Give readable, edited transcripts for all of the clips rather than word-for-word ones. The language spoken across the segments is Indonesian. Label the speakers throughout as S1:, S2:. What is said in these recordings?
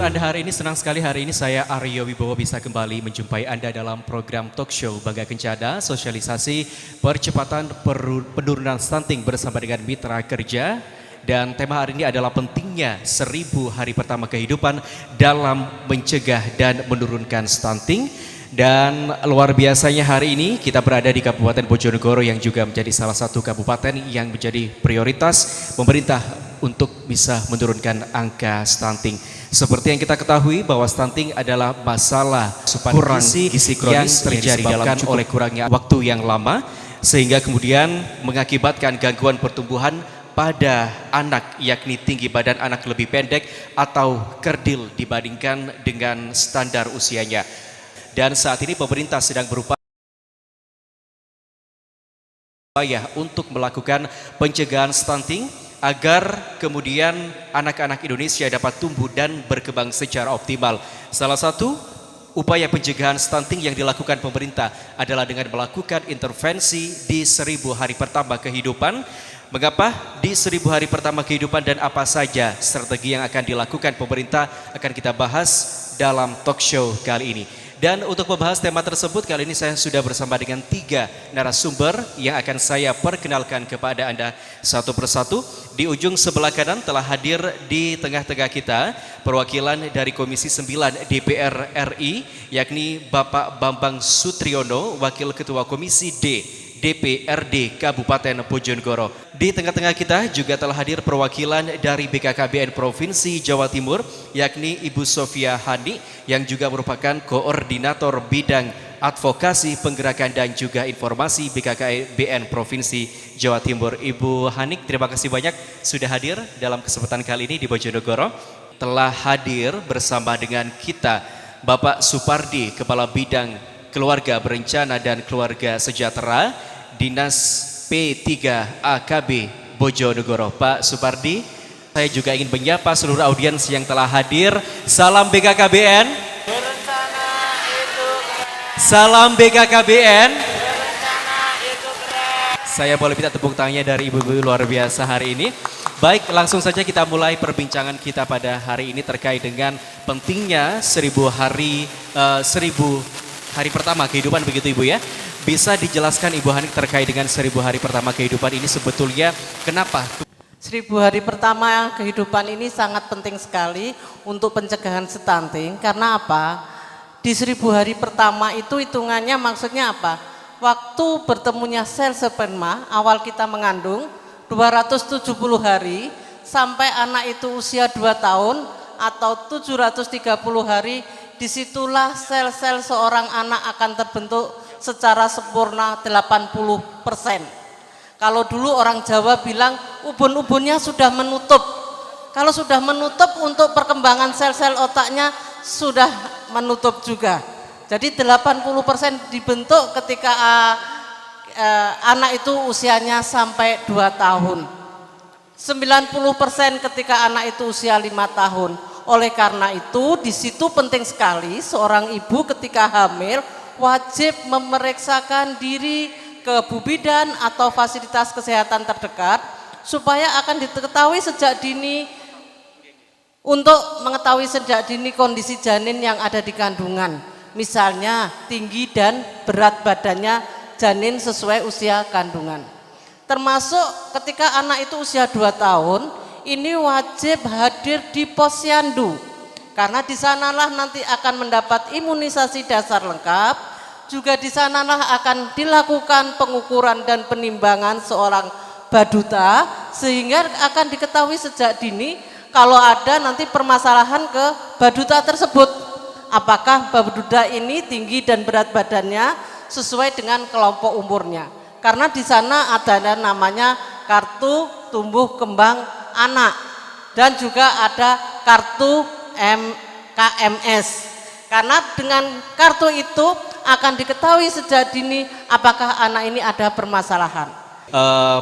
S1: Anda hari ini? Senang sekali hari ini saya Aryo Wibowo bisa kembali menjumpai Anda dalam program talk show Bangga Kencana, sosialisasi percepatan penurunan stunting bersama dengan mitra kerja. Dan tema hari ini adalah pentingnya 1000 hari pertama kehidupan dalam mencegah dan menurunkan stunting. Dan luar biasanya hari ini kita berada di Kabupaten Bojonegoro yang juga menjadi salah satu kabupaten yang menjadi prioritas pemerintah untuk bisa menurunkan angka stunting. Seperti yang kita ketahui bahwa stunting adalah masalah kurang gizi kronis yang terjadi oleh kurangnya waktu yang lama, sehingga kemudian mengakibatkan gangguan pertumbuhan pada anak, yakni tinggi badan anak lebih pendek atau kerdil dibandingkan dengan standar usianya. Dan saat ini pemerintah sedang berupaya untuk melakukan pencegahan stunting agar kemudian anak-anak Indonesia dapat tumbuh dan berkembang secara optimal. Salah satu upaya pencegahan stunting yang dilakukan pemerintah adalah dengan melakukan intervensi di 1000 hari pertama kehidupan. Mengapa di 1000 hari pertama kehidupan dan apa saja strategi yang akan dilakukan pemerintah akan kita bahas dalam talk show kali ini. Dan untuk membahas tema tersebut kali ini saya sudah bersama dengan 3 narasumber yang akan saya perkenalkan kepada Anda satu persatu. Di ujung sebelah kanan telah hadir di tengah-tengah kita perwakilan dari Komisi 9 DPR RI, yakni Bapak Bambang Sutriyono, Wakil Ketua Komisi D DPRD Kabupaten Bojonegoro. Di tengah-tengah kita juga telah hadir perwakilan dari BKKBN Provinsi Jawa Timur, yakni Ibu Sofia Hani yang juga merupakan koordinator bidang advokasi, penggerakan dan juga informasi BKKBN Provinsi Jawa Timur. Ibu Hani, terima kasih banyak sudah hadir dalam kesempatan kali ini di Bojonegoro. Telah hadir bersama dengan kita Bapak Supardi, Kepala Bidang Keluarga Berencana dan Keluarga Sejahtera, Dinas P3AKB Bojonegoro. Pak Supardi, saya juga ingin menyapa seluruh audiens yang telah hadir. Salam BKKBN.
S2: Berencana itu keren.
S1: Salam BKKBN.
S2: Berencana itu keren.
S1: Saya boleh minta tepuk tangannya dari ibu-ibu luar biasa hari ini. Baik, langsung saja kita mulai perbincangan kita pada hari ini terkait dengan pentingnya 1000 hari pertama kehidupan, begitu Ibu ya. Bisa dijelaskan Ibu Hani terkait dengan 1000 hari pertama kehidupan ini sebetulnya kenapa?
S2: 1000 hari pertama kehidupan ini sangat penting sekali untuk pencegahan stunting. Karena apa? Di 1000 hari pertama itu hitungannya maksudnya apa? Waktu bertemunya sel sperma awal kita mengandung 270 hari sampai anak itu usia 2 tahun atau 730 hari. Disitulah sel-sel seorang anak akan terbentuk secara sempurna 80%. Kalau dulu orang Jawa bilang ubun-ubunnya sudah menutup. Kalau sudah menutup, untuk perkembangan sel-sel otaknya sudah menutup juga. Jadi 80% dibentuk ketika anak itu usianya sampai 2 tahun. 90% ketika anak itu usia 5 tahun. Oleh karena itu, di situ penting sekali seorang ibu ketika hamil wajib memeriksakan diri ke bidan atau fasilitas kesehatan terdekat supaya akan diketahui sejak dini, untuk mengetahui sejak dini kondisi janin yang ada di kandungan. Misalnya tinggi dan berat badannya janin sesuai usia kandungan. Termasuk ketika anak itu usia 2 tahun, ini wajib hadir di posyandu, karena di sanalah nanti akan mendapat imunisasi dasar lengkap. Juga di sanalah akan dilakukan pengukuran dan penimbangan seorang baduta, sehingga akan diketahui sejak dini kalau ada nanti permasalahan ke baduta tersebut. Apakah baduta ini tinggi dan berat badannya sesuai dengan kelompok umurnya. Karena di sana ada namanya kartu tumbuh kembang anak dan juga ada kartu KMS. Karena dengan kartu itu akan diketahui sejak dini apakah anak ini ada permasalahan.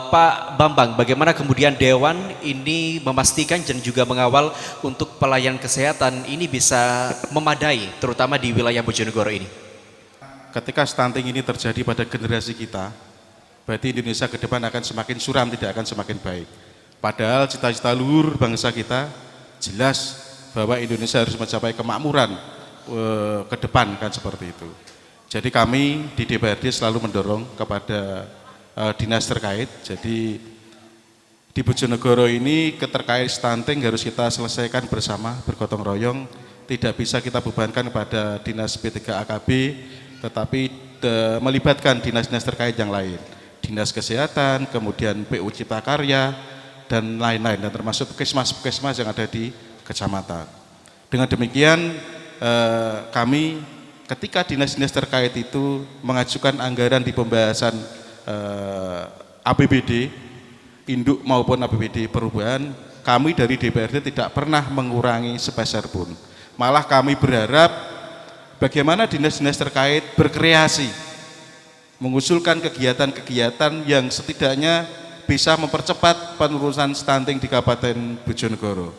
S1: Pak Bambang, bagaimana kemudian Dewan ini memastikan dan juga mengawal untuk pelayanan kesehatan ini bisa memadai, terutama di wilayah Bojonegoro ini?
S3: Ketika stunting ini terjadi pada generasi kita, berarti Indonesia ke depan akan semakin suram, tidak akan semakin baik. Padahal cita-cita luhur bangsa kita jelas bahwa Indonesia harus mencapai kemakmuran ke depan kan seperti itu. Jadi kami di DPRD selalu mendorong kepada dinas terkait. Jadi di Bojonegoro ini keterkait stunting harus kita selesaikan bersama, bergotong royong. Tidak bisa kita bebankan kepada dinas P3AKB, tetapi melibatkan dinas-dinas terkait yang lain. Dinas Kesehatan, kemudian PU Cipta Karya, dan lain-lain, dan termasuk puskesmas-puskesmas yang ada di kecamatan. Dengan demikian kami ketika dinas-dinas terkait itu mengajukan anggaran di pembahasan APBD induk maupun APBD perubahan, kami dari DPRD tidak pernah mengurangi sepeser pun. Malah kami berharap bagaimana dinas-dinas terkait berkreasi, mengusulkan kegiatan-kegiatan yang setidaknya bisa mempercepat penurunan stunting di Kabupaten Bojonegoro.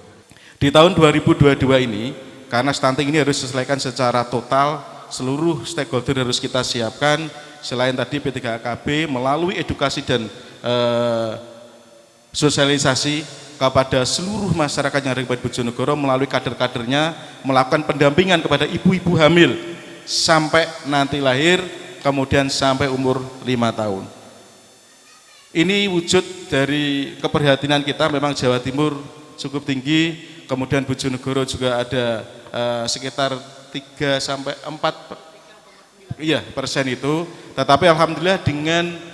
S3: Di tahun 2022 ini, karena stunting ini harus diselesaikan secara total, seluruh stakeholder harus kita siapkan. Selain tadi P3AKB melalui edukasi dan sosialisasi kepada seluruh masyarakat yang ada di Bojonegoro melalui kader-kadernya, melakukan pendampingan kepada ibu-ibu hamil sampai nanti lahir, kemudian sampai umur 5 tahun. Ini wujud dari keprihatinan kita. Memang Jawa Timur cukup tinggi, kemudian Bojonegoro juga ada sekitar 3 sampai 4 persen itu. Tetapi alhamdulillah dengan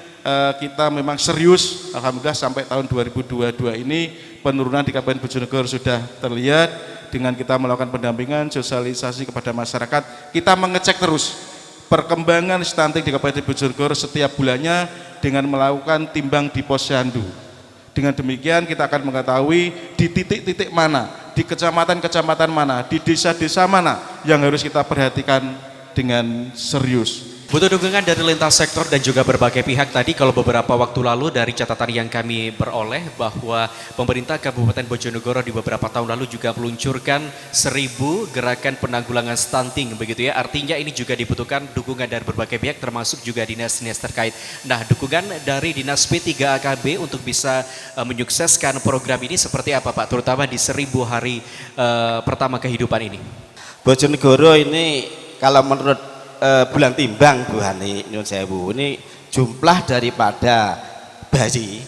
S3: kita memang serius, alhamdulillah sampai tahun 2022 ini penurunan di Kabupaten Bojonegoro sudah terlihat. Dengan kita melakukan pendampingan, sosialisasi kepada masyarakat, kita mengecek terus perkembangan stunting di Kabupaten Bojonegoro setiap bulannya dengan melakukan timbang di posyandu. Dengan demikian kita akan mengetahui di titik-titik mana, di kecamatan-kecamatan mana, di desa-desa mana yang harus kita perhatikan dengan serius.
S1: Butuh dukungan dari lintas sektor dan juga berbagai pihak. Tadi kalau beberapa waktu lalu dari catatan yang kami beroleh bahwa pemerintah Kabupaten Bojonegoro di beberapa tahun lalu juga meluncurkan 1000 gerakan penanggulangan stunting begitu ya. Artinya ini juga dibutuhkan dukungan dari berbagai pihak termasuk juga dinas-dinas terkait. Nah, dukungan dari Dinas P3AKB untuk bisa menyukseskan program ini seperti apa Pak? Terutama di 1000 hari pertama kehidupan ini.
S4: Bojonegoro ini kalau menurut bulan timbang Bu Hani nyun sewu, ini jumlah daripada bayi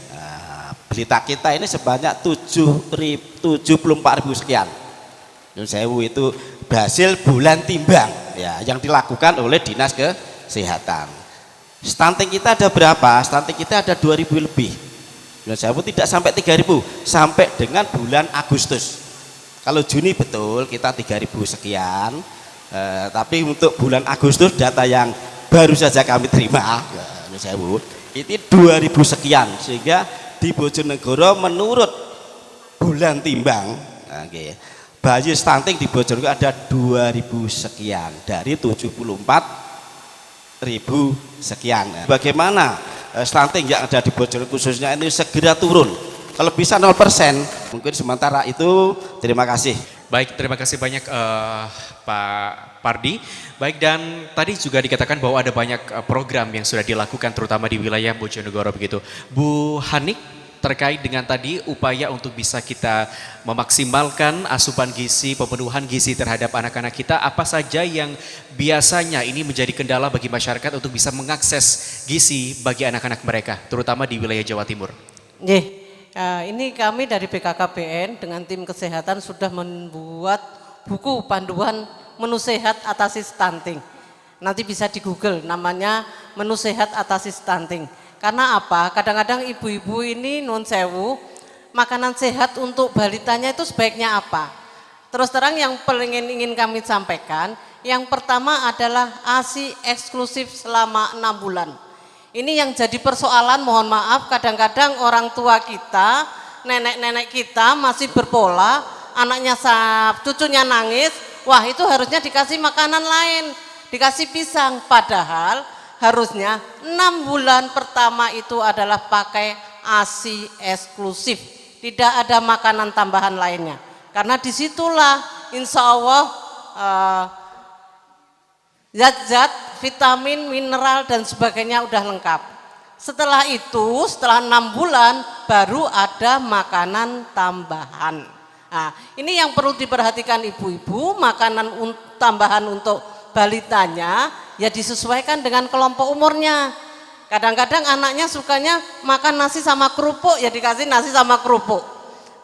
S4: berita kita ini sebanyak 74.000 sekian. Nyun sewu itu hasil bulan timbang ya yang dilakukan oleh Dinas Kesehatan. Stunting kita ada berapa? Stunting kita ada 2.000 lebih. Nyun sewu tidak sampai 3.000, sampai dengan bulan Agustus. Kalau Juni betul kita 3.000 sekian. Tapi untuk bulan Agustus data yang baru saja kami terima itu 2.000 sekian, sehingga di Bojonegoro menurut bulan timbang bayi stunting di Bojonegoro ada 2.000 sekian dari 74.000 sekian. Bagaimana stunting yang ada di Bojonegoro khususnya ini segera turun, kalau bisa 0%. Mungkin sementara itu, terima kasih.
S1: Baik, terima kasih banyak Pak Pardi. Baik, dan tadi juga dikatakan bahwa ada banyak program yang sudah dilakukan terutama di wilayah Bojonegoro begitu. Bu Hanik, terkait dengan tadi upaya untuk bisa kita memaksimalkan asupan gizi, pemenuhan gizi terhadap anak-anak kita, apa saja yang biasanya ini menjadi kendala bagi masyarakat untuk bisa mengakses gizi bagi anak-anak mereka, terutama di wilayah Jawa Timur?
S2: Ini kami dari BKKBN dengan tim kesehatan sudah membuat buku panduan menu sehat atasi stunting. Nanti bisa di Google, namanya menu sehat atasi stunting. Karena apa? Kadang-kadang ibu-ibu ini nun sewu, makanan sehat untuk balitanya itu sebaiknya apa? Terus terang yang paling ingin kami sampaikan, yang pertama adalah ASI eksklusif selama 6 bulan. Ini yang jadi persoalan, mohon maaf, kadang-kadang orang tua kita, nenek-nenek kita masih berpola, anaknya cucunya nangis, wah itu harusnya dikasih makanan lain, dikasih pisang. Padahal harusnya 6 bulan pertama itu adalah pakai ASI eksklusif, tidak ada makanan tambahan lainnya. Karena disitulah insya Allah zat-zat, vitamin, mineral dan sebagainya udah lengkap. Setelah itu, setelah 6 bulan baru ada makanan tambahan. Nah, ini yang perlu diperhatikan ibu-ibu, makanan tambahan untuk balitanya ya disesuaikan dengan kelompok umurnya. Kadang-kadang anaknya sukanya makan nasi sama kerupuk, ya dikasih nasi sama kerupuk.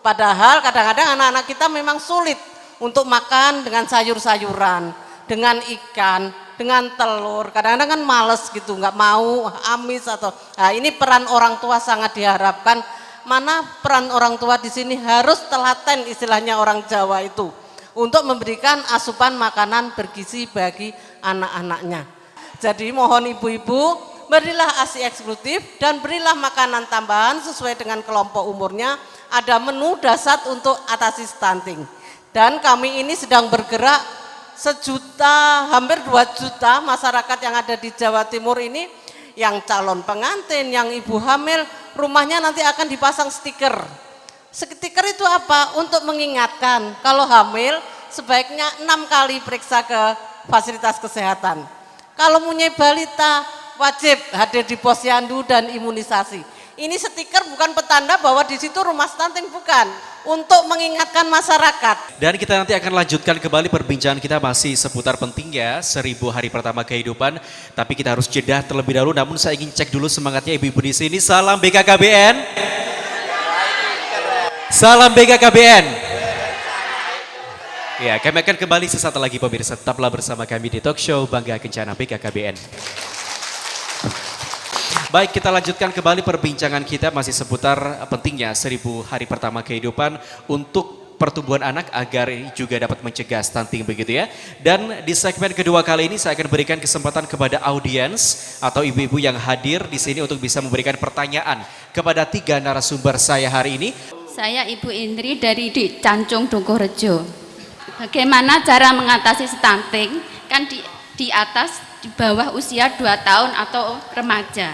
S2: Padahal kadang-kadang anak-anak kita memang sulit untuk makan dengan sayur-sayuran, dengan ikan, dengan telur. Kadang-kadang kan males gitu, nggak mau, amis atau. Nah, ini peran orang tua sangat diharapkan. Mana peran orang tua di sini harus telaten, istilahnya orang Jawa itu, untuk memberikan asupan makanan bergizi bagi anak-anaknya. Jadi mohon ibu-ibu, berilah ASI eksklusif dan berilah makanan tambahan sesuai dengan kelompok umurnya. Ada menu dasar untuk atasi stunting. Dan kami ini sedang bergerak 1 juta, hampir 2 juta masyarakat yang ada di Jawa Timur ini, yang calon pengantin, yang ibu hamil, rumahnya nanti akan dipasang stiker. Stiker itu apa? Untuk mengingatkan kalau hamil sebaiknya 6 kali periksa ke fasilitas kesehatan. Kalau punya balita wajib hadir di posyandu dan imunisasi. Ini stiker bukan petanda bahwa di situ rumah stunting, bukan, untuk mengingatkan masyarakat.
S1: Dan kita nanti akan lanjutkan kembali perbincangan kita masih seputar pentingnya 1000 hari pertama kehidupan. Tapi kita harus jeda terlebih dahulu. Namun saya ingin cek dulu semangatnya ibu-ibu di sini. Salam BKKBN. Salam BKKBN. Ya, kami akan kembali sesaat lagi pemirsa. Tetaplah bersama kami di talk show Bangga Kencana BKKBN. Baik, kita lanjutkan kembali perbincangan kita masih seputar pentingnya 1000 hari pertama kehidupan untuk pertumbuhan anak agar juga dapat mencegah stunting begitu ya. Dan di segmen kedua kali ini saya akan berikan kesempatan kepada audiens atau ibu-ibu yang hadir di sini untuk bisa memberikan pertanyaan kepada 3 narasumber saya hari ini.
S5: Saya Ibu Indri dari di Cancung Dogorejo. Bagaimana cara mengatasi stunting? Kan di atas, di bawah usia 2 tahun atau remaja.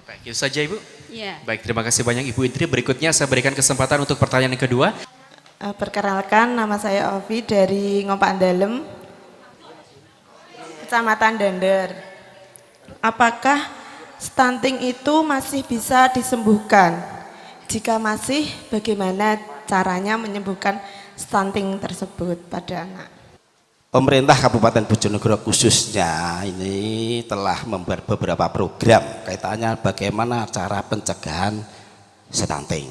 S1: Baik, itu saja Ibu.
S5: Ya.
S1: Baik, terima kasih banyak Ibu Indri. Berikutnya saya berikan kesempatan untuk pertanyaan yang kedua.
S6: Perkenalkan, nama saya Ovi dari Ngompak Dalem, Kecamatan Dander. Apakah stunting itu masih bisa disembuhkan? Jika masih, bagaimana caranya menyembuhkan stunting tersebut pada anak?
S4: Pemerintah Kabupaten Bojonegoro khususnya ini telah membuat beberapa program kaitannya bagaimana cara pencegahan stunting.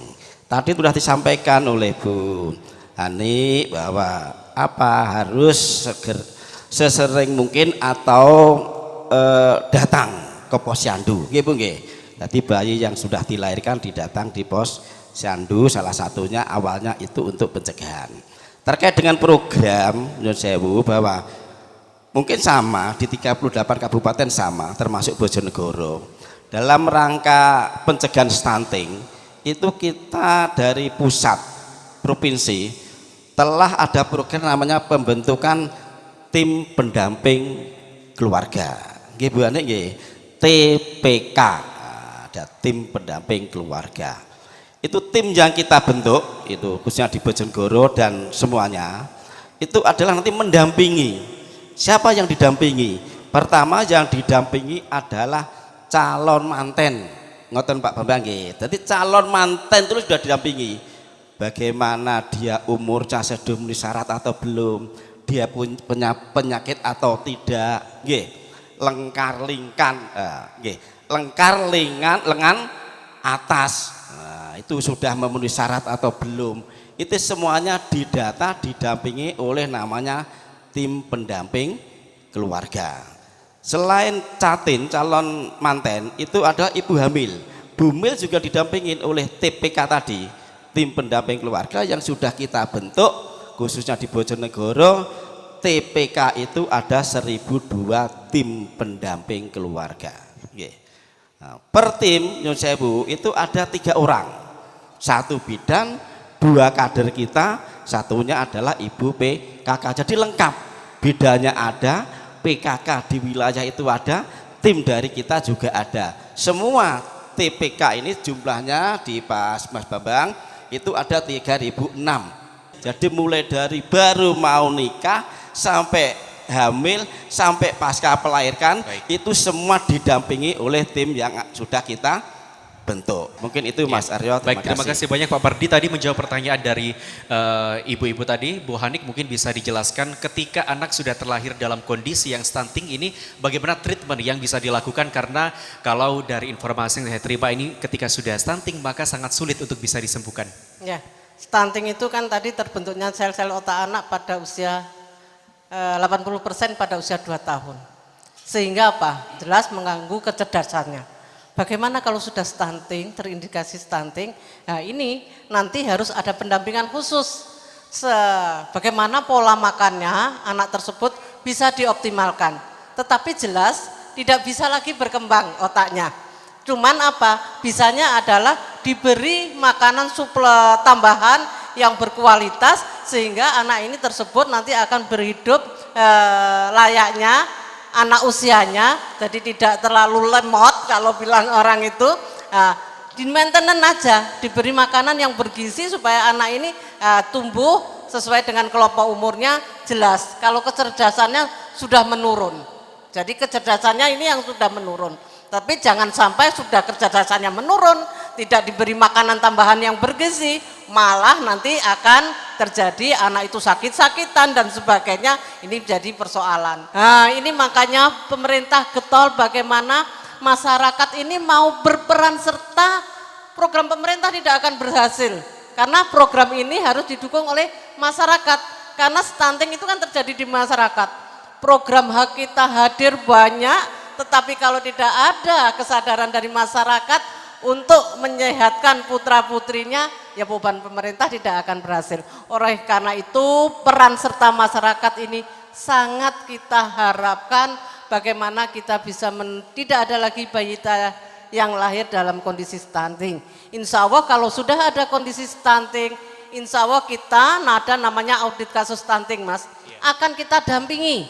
S4: Tadi sudah disampaikan oleh Bu Hani bahwa harus sesering mungkin atau datang ke posyandu, nggih Bu nggih. Jadi bayi yang sudah dilahirkan didatang di posyandu, salah satunya awalnya itu untuk pencegahan. Terkait dengan program Nyun Sewu bahwa mungkin sama di 38 kabupaten sama termasuk Bojonegoro. Dalam rangka pencegahan stunting itu kita dari pusat provinsi telah ada program namanya pembentukan tim pendamping keluarga. Nggih Bu Ani nggih, TPK. Ada tim pendamping keluarga. Itu tim yang kita bentuk itu khususnya di Bojonegoro dan semuanya itu adalah nanti mendampingi. Siapa yang didampingi? Pertama yang didampingi adalah calon manten. Ngoten Pak Bambang nggih. Jadi calon manten itu sudah didampingi. Bagaimana dia umurnya sudah memenuhi syarat atau belum? Dia punya penyakit atau tidak? Nggih. Lengkar lengan atas. Itu sudah memenuhi syarat atau belum, itu semuanya didata, didampingi oleh namanya tim pendamping keluarga. Selain catin calon manten itu ada ibu hamil, bumil juga didampingin oleh TPK tadi, tim pendamping keluarga yang sudah kita bentuk khususnya di Bojonegoro. TPK itu ada 1002 tim pendamping keluarga. Nah, per tim Nyun Sewu itu ada 3 orang. 1 bidan, 2 kader kita, satunya adalah ibu PKK. Jadi lengkap, bidannya ada, PKK di wilayah itu ada, tim dari kita juga ada. Semua TPK ini jumlahnya di Mas Bambang itu ada 3006. Jadi mulai dari baru mau nikah sampai hamil sampai pasca pelahirkan itu semua didampingi oleh tim yang sudah kita bentuk. Mungkin itu Mas Aryo.
S1: Baik, terima kasih banyak Pak Pardi tadi menjawab pertanyaan dari ibu-ibu tadi. Bu Hanik mungkin bisa dijelaskan ketika anak sudah terlahir dalam kondisi yang stunting ini bagaimana treatment yang bisa dilakukan, karena kalau dari informasi yang saya terima ini ketika sudah stunting maka sangat sulit untuk bisa disembuhkan.
S2: Ya, stunting itu kan tadi terbentuknya sel-sel otak anak pada usia 80% pada usia 2 tahun. Sehingga apa? Jelas mengganggu kecerdasannya. Bagaimana kalau sudah stunting, terindikasi stunting? Nah ini nanti harus ada pendampingan khusus. Bagaimana pola makannya anak tersebut bisa dioptimalkan. Tetapi jelas tidak bisa lagi berkembang otaknya. Cuman apa? Bisanya adalah diberi makanan suple tambahan yang berkualitas sehingga anak ini tersebut nanti akan berhidup layaknya anak usianya, jadi tidak terlalu lemot kalau bilang orang itu. Di maintenance aja, diberi makanan yang bergizi supaya anak ini tumbuh sesuai dengan kelompok umurnya. Jelas kalau kecerdasannya sudah menurun, jadi kecerdasannya ini yang sudah menurun. Tapi jangan sampai sudah kecerdasannya menurun, tidak diberi makanan tambahan yang bergizi, malah nanti akan terjadi anak itu sakit-sakitan dan sebagainya. Ini jadi persoalan. Nah ini makanya pemerintah getol bagaimana masyarakat ini mau berperan serta. Program pemerintah tidak akan berhasil karena program ini harus didukung oleh masyarakat, karena stunting itu kan terjadi di masyarakat. Program hak kita hadir banyak, tetapi kalau tidak ada kesadaran dari masyarakat untuk menyehatkan putra-putrinya, ya beban pemerintah tidak akan berhasil. Oleh karena itu peran serta masyarakat ini sangat kita harapkan, bagaimana kita bisa tidak ada lagi bayi yang lahir dalam kondisi stunting. Insya Allah kalau sudah ada kondisi stunting, insya Allah kita ada namanya audit kasus stunting Mas, akan kita dampingi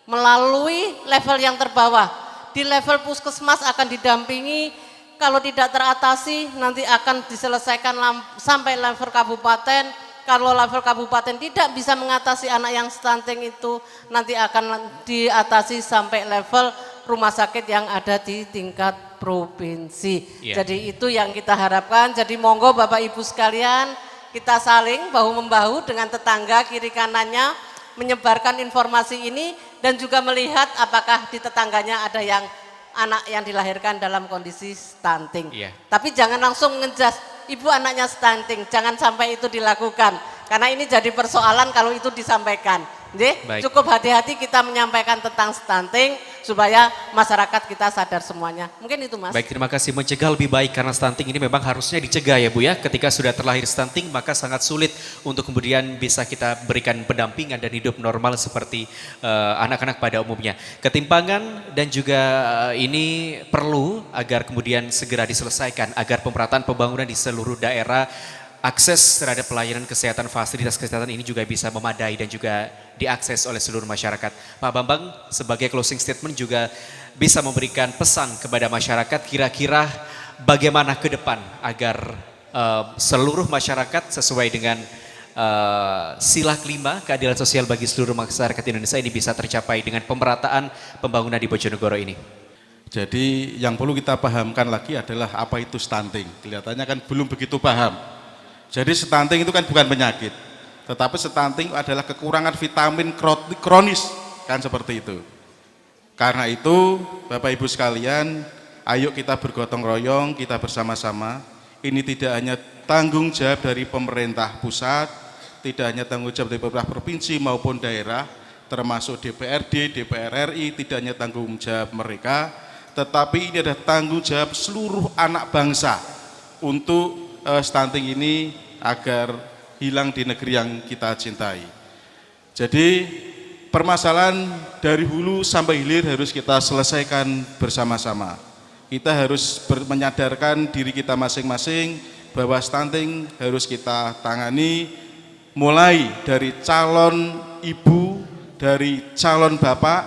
S2: melalui level yang terbawah. Di level puskesmas akan didampingi, kalau tidak teratasi nanti akan diselesaikan sampai level kabupaten. Kalau level kabupaten tidak bisa mengatasi anak yang stunting itu, nanti akan diatasi sampai level rumah sakit yang ada di tingkat provinsi. Jadi itu yang kita harapkan. Jadi monggo Bapak Ibu sekalian, kita saling bahu-membahu dengan tetangga kiri kanannya, menyebarkan informasi ini dan juga melihat apakah di tetangganya ada yang anak yang dilahirkan dalam kondisi stunting. Tapi jangan langsung ngejas ibu anaknya stunting, jangan sampai itu dilakukan karena ini jadi persoalan kalau itu disampaikan. Cukup hati-hati kita menyampaikan tentang stunting supaya masyarakat kita sadar semuanya. Mungkin itu Mas.
S1: Baik, terima kasih. Mencegah lebih baik karena stunting ini memang harusnya dicegah ya Bu ya. Ketika sudah terlahir stunting maka sangat sulit untuk kemudian bisa kita berikan pendampingan dan hidup normal seperti anak-anak pada umumnya. Ketimpangan dan juga ini perlu agar kemudian segera diselesaikan agar pemerataan pembangunan di seluruh daerah, akses terhadap pelayanan kesehatan, fasilitas kesehatan ini juga bisa memadai dan juga diakses oleh seluruh masyarakat. Pak Bambang sebagai closing statement juga bisa memberikan pesan kepada masyarakat kira-kira bagaimana ke depan agar seluruh masyarakat sesuai dengan sila kelima keadilan sosial bagi seluruh masyarakat Indonesia ini bisa tercapai dengan pemerataan pembangunan di Bojonegoro ini.
S3: Jadi yang perlu kita pahamkan lagi adalah apa itu stunting. Kelihatannya kan belum begitu paham. Jadi stunting itu kan bukan penyakit, tetapi stunting adalah kekurangan vitamin kronis, kan seperti itu. Karena itu Bapak Ibu sekalian, ayo kita bergotong royong, kita bersama-sama. Ini tidak hanya tanggung jawab dari pemerintah pusat, tidak hanya tanggung jawab dari pemerintah provinsi maupun daerah, termasuk DPRD, DPR RI, tidak hanya tanggung jawab mereka, tetapi ini adalah tanggung jawab seluruh anak bangsa untuk stunting ini agar hilang di negeri yang kita cintai. Jadi permasalahan dari hulu sampai hilir harus kita selesaikan bersama-sama. Kita harus menyadarkan diri kita masing-masing bahwa stunting harus kita tangani mulai dari calon ibu, dari calon bapak,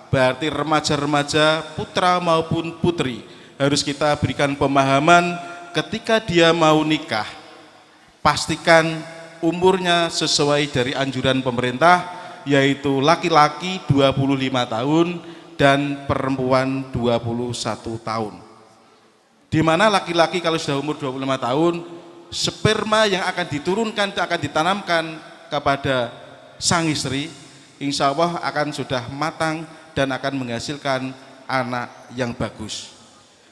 S3: berarti remaja-remaja putra maupun putri harus kita berikan pemahaman ketika dia mau nikah, pastikan umurnya sesuai dari anjuran pemerintah, yaitu laki-laki 25 tahun dan perempuan 21 tahun. Di mana laki-laki kalau sudah umur 25 tahun, sperma yang akan diturunkan, akan ditanamkan kepada sang istri, insya Allah akan sudah matang dan akan menghasilkan anak yang bagus.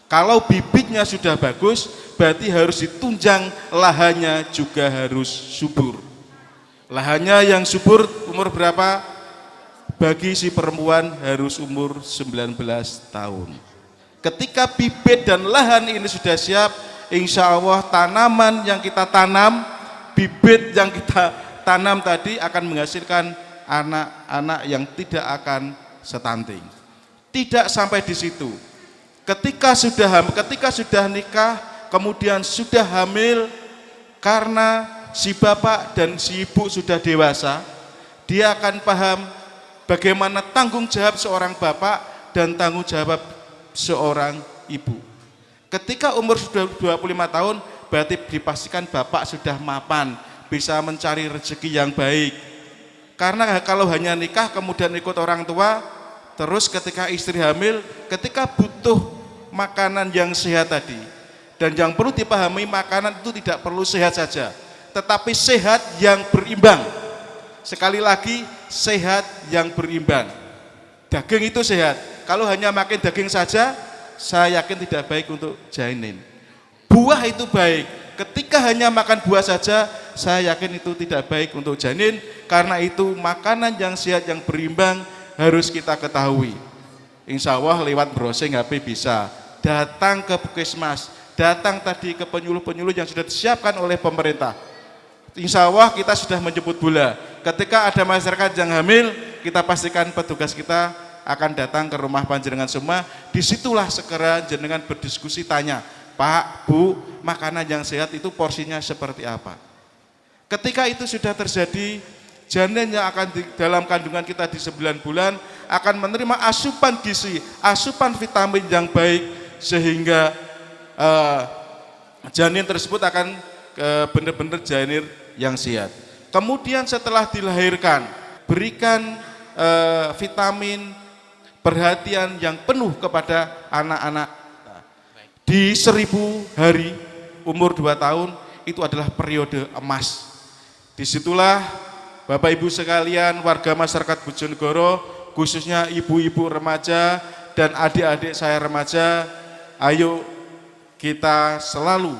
S3: Kalau bibitnya sudah bagus, berarti harus ditunjang, lahannya juga harus subur. Lahannya yang subur umur berapa? Bagi si perempuan harus umur 19 tahun. Ketika bibit dan lahan ini sudah siap, insya Allah tanaman yang kita tanam, bibit yang kita tanam tadi akan menghasilkan anak-anak yang tidak akan stunting. Tidak sampai di situ. Ketika sudah nikah, kemudian sudah hamil, karena si bapak dan si ibu sudah dewasa, dia akan paham bagaimana tanggung jawab seorang bapak dan tanggung jawab seorang ibu. Ketika umur sudah 25 tahun, berarti dipastikan bapak sudah mapan, bisa mencari rezeki yang baik. Karena kalau hanya nikah kemudian ikut orang tua, terus ketika istri hamil, ketika butuh makanan yang sehat tadi, dan yang perlu dipahami, makanan itu tidak perlu sehat saja, tetapi sehat yang berimbang. Sekali lagi, sehat yang berimbang. Daging itu sehat. Kalau hanya makan daging saja, saya yakin tidak baik untuk janin. Buah itu baik. Ketika hanya makan buah saja, saya yakin itu tidak baik untuk janin. Karena itu makanan yang sehat yang berimbang harus kita ketahui. Insya Allah lewat browsing HP bisa. Datang ke puskesmas, datang tadi ke penyuluh-penyuluh yang sudah disiapkan oleh pemerintah. Insya Allah kita sudah menjemput bola. Ketika ada masyarakat yang hamil, kita pastikan petugas kita akan datang ke rumah panjenengan semua. Disitulah segera jenengan berdiskusi, tanya, Pak, Bu, makanan yang sehat itu porsinya seperti apa? Ketika itu sudah terjadi, janin yang akan dalam kandungan kita di 9 bulan akan menerima asupan gizi, asupan vitamin yang baik, sehingga janin tersebut akan benar-benar janin yang sehat. Kemudian setelah dilahirkan, berikan vitamin, perhatian yang penuh kepada anak-anak. Di 1000 hari, umur 2 tahun, itu adalah periode emas. Disitulah Bapak Ibu sekalian, warga masyarakat Bojonegoro, khususnya ibu-ibu remaja dan adik-adik saya remaja, ayo kita selalu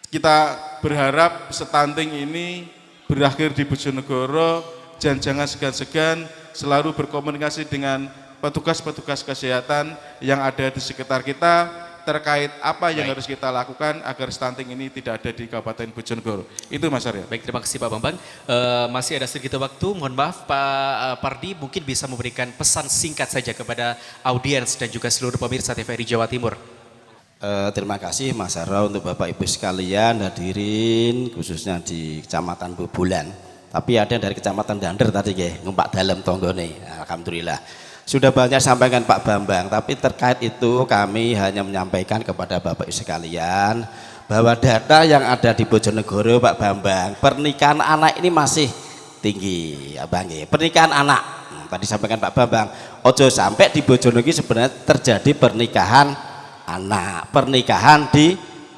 S3: kita berharap stunting ini berakhir di Bojonegoro, dan jangan segan-segan selalu berkomunikasi dengan petugas-petugas kesehatan yang ada di sekitar kita terkait apa yang harus kita lakukan agar stunting ini tidak ada di Kabupaten Bojonegoro. Itu Mas Arya.
S1: Baik, terima kasih Pak Bambang. Masih ada sedikit waktu, mohon maaf Pak Pardi mungkin bisa memberikan pesan singkat saja kepada audiens dan juga seluruh pemirsa TVRI Jawa Timur.
S4: Terima kasih Mas Ara untuk Bapak Ibu sekalian hadirin, khususnya di Kecamatan Bubulan. Tapi ada dari Kecamatan Dander tadi nggih, ngumpak dalam tonggone. Alhamdulillah. Sudah banyak sampaikan Pak Bambang, tapi terkait itu kami hanya menyampaikan kepada Bapak Ibu sekalian bahwa data yang ada di Bojonegoro Pak Bambang, pernikahan anak ini masih tinggi, ya Bang. Pernikahan anak, tadi sampaikan Pak Bambang, ojo sampai di Bojonegoro sebenarnya terjadi pernikahan anak, pernikahan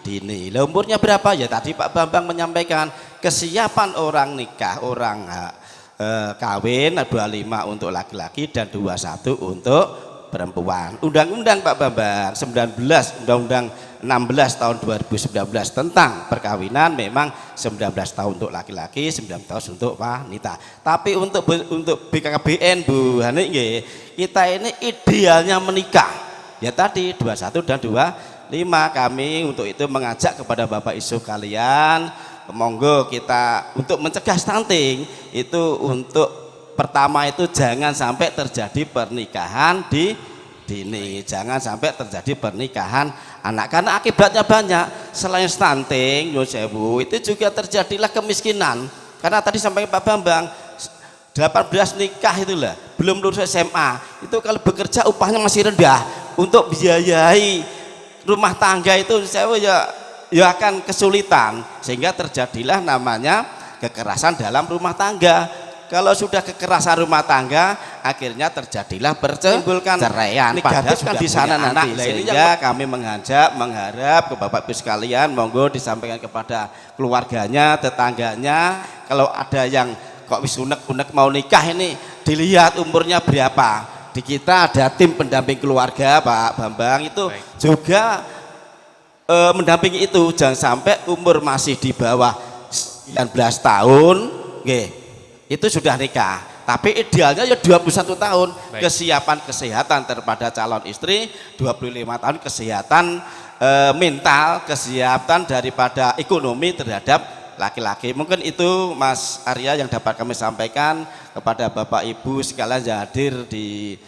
S4: dini. Lah umurnya berapa? Ya tadi Pak Bambang menyampaikan kesiapan orang nikah, orang kawin 25 untuk laki-laki dan 21 untuk perempuan. Undang-undang Pak Bambang 19, Undang-Undang 16 tahun 2019 tentang perkawinan memang 19 tahun untuk laki-laki, 19 tahun untuk wanita. Tapi untuk BKKBN Bu Hani, kita ini idealnya menikah. Ya tadi 21 dan 25, kami untuk itu mengajak kepada Bapak Ibu kalian, monggo kita untuk mencegah stunting itu untuk pertama itu jangan sampai terjadi pernikahan dini, jangan sampai terjadi pernikahan anak, karena akibatnya banyak. Selain stunting, nyuwun sewu, itu juga terjadilah kemiskinan. Karena tadi sampai Pak Bambang 18 nikah itulah belum lulus SMA, itu kalau bekerja upahnya masih rendah, untuk biayai rumah tangga itu saya ya akan kesulitan, sehingga terjadilah namanya kekerasan dalam rumah tangga. Kalau sudah kekerasan rumah tangga, akhirnya terjadilah perceraian. Negatif kan di sana nanti. Sehingga kami mengharap ke Bapak Ibu sekalian, monggo disampaikan kepada keluarganya, tetangganya, kalau ada yang kok wis unek-unek mau nikah ini, dilihat umurnya berapa. Di kita ada tim pendamping keluarga, Pak Bambang itu juga mendampingi itu, jangan sampai umur masih di bawah 19 tahun, itu sudah nikah. Tapi idealnya ya 21 tahun. Kesiapan kesehatan daripada calon istri, 25 tahun kesehatan mental, kesiapan daripada ekonomi terhadap laki-laki. Mungkin itu Mas Arya yang dapat kami sampaikan kepada Bapak Ibu sekalian yang hadir di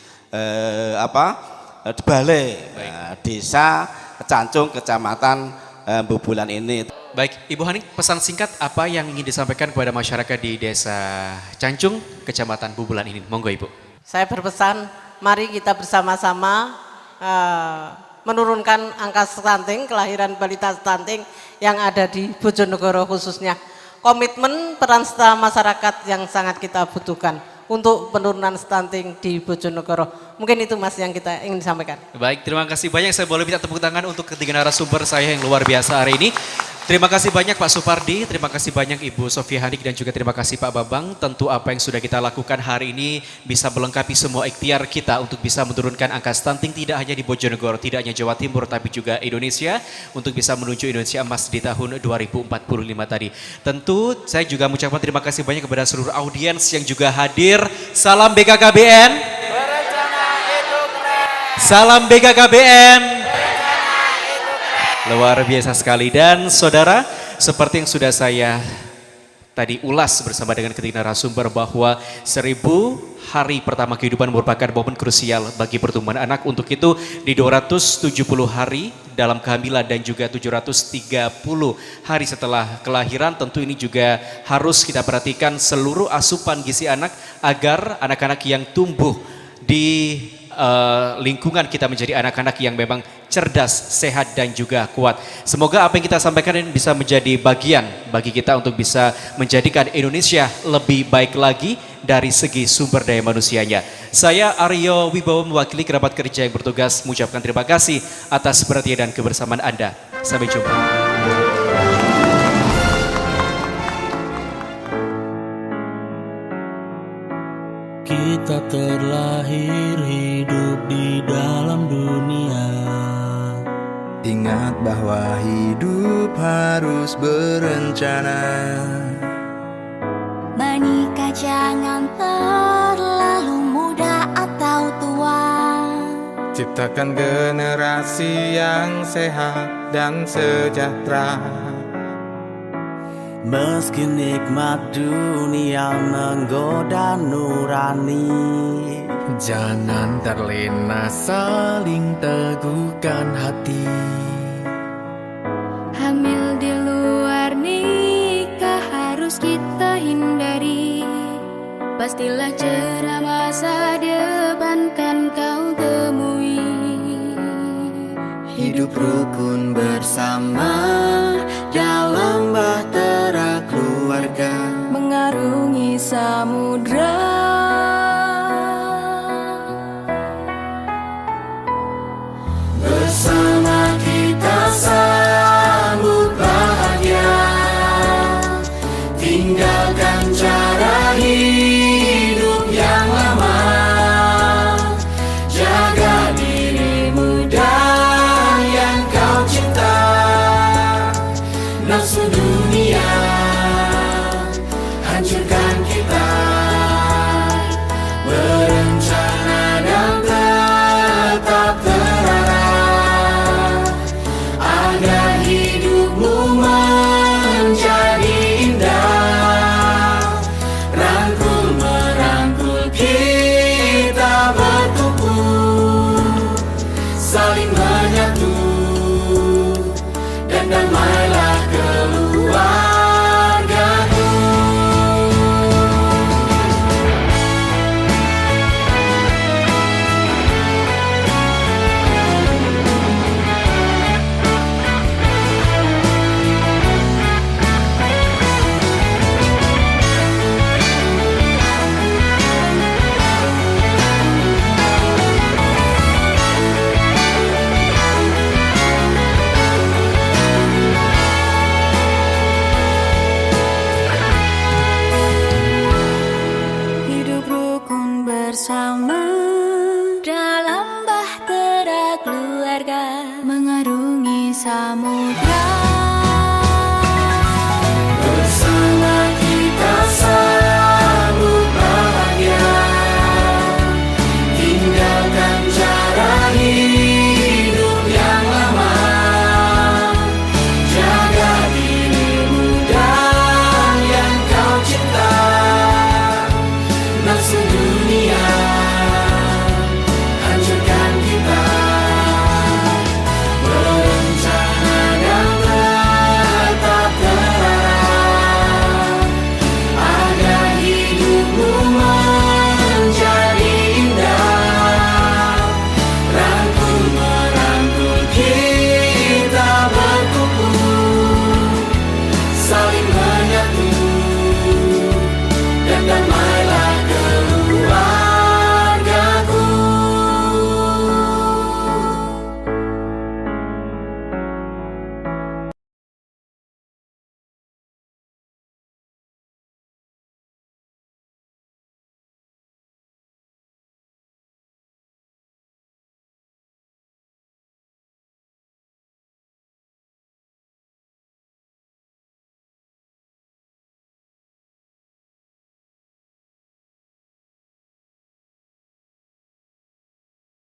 S4: balai desa Cancung, Kecamatan Bubulan ini.
S1: Baik, Ibu Haning, pesan singkat apa yang ingin disampaikan kepada masyarakat di Desa Cancung, Kecamatan Bubulan ini? Monggo Ibu.
S2: Saya berpesan, mari kita bersama-sama menurunkan angka stunting, kelahiran balita stunting yang ada di Bojonegoro khususnya. Komitmen peran serta masyarakat yang sangat kita butuhkan untuk penurunan stunting di Bojonegoro. Mungkin itu Mas yang kita ingin sampaikan.
S1: Baik, terima kasih banyak. Saya boleh minta tepuk tangan untuk ketiga narasumber saya yang luar biasa hari ini. Terima kasih banyak Pak Supardi, terima kasih banyak Ibu Sofia Hanik, dan juga terima kasih Pak Bambang. Tentu apa yang sudah kita lakukan hari ini bisa melengkapi semua ikhtiar kita untuk bisa menurunkan angka stunting tidak hanya di Bojonegoro, tidak hanya Jawa Timur, tapi juga Indonesia, untuk bisa menuju Indonesia Emas di tahun 2045 tadi. Tentu saya juga mengucapkan terima kasih banyak kepada seluruh audiens yang juga hadir. Salam BKKBN. Salam BKKBN. Luar biasa sekali. Dan saudara, seperti yang sudah saya tadi ulas bersama dengan ketiga narasumber, bahwa 1000 hari pertama kehidupan merupakan momen krusial bagi pertumbuhan anak. Untuk itu di 270 hari dalam kehamilan dan juga 730 hari setelah kelahiran, tentu ini juga harus kita perhatikan seluruh asupan gizi anak agar anak-anak yang tumbuh di lingkungan kita menjadi anak-anak yang memang cerdas, sehat, dan juga kuat. Semoga apa yang kita sampaikan ini bisa menjadi bagian bagi kita untuk bisa menjadikan Indonesia lebih baik lagi dari segi sumber daya manusianya. Saya Aryo Wibowo mewakili kerabat kerja yang bertugas mengucapkan terima kasih atas perhatian dan kebersamaan Anda. Sampai jumpa.
S7: Kita terlahir hidup di dalam dunia.
S8: Ingat bahwa hidup harus berencana.
S9: Menikah jangan terlalu muda atau tua.
S8: Ciptakan generasi yang sehat dan sejahtera.
S7: Meski nikmat dunia menggoda nurani,
S8: Jangan terlena, saling teguhkan hati.
S9: Hamil di luar nikah harus kita hindari. Pastilah cerah masa depan kan kau temui.
S8: Hidup rukun bersama dalam bahtera keluarga.
S9: Mengarungi samudra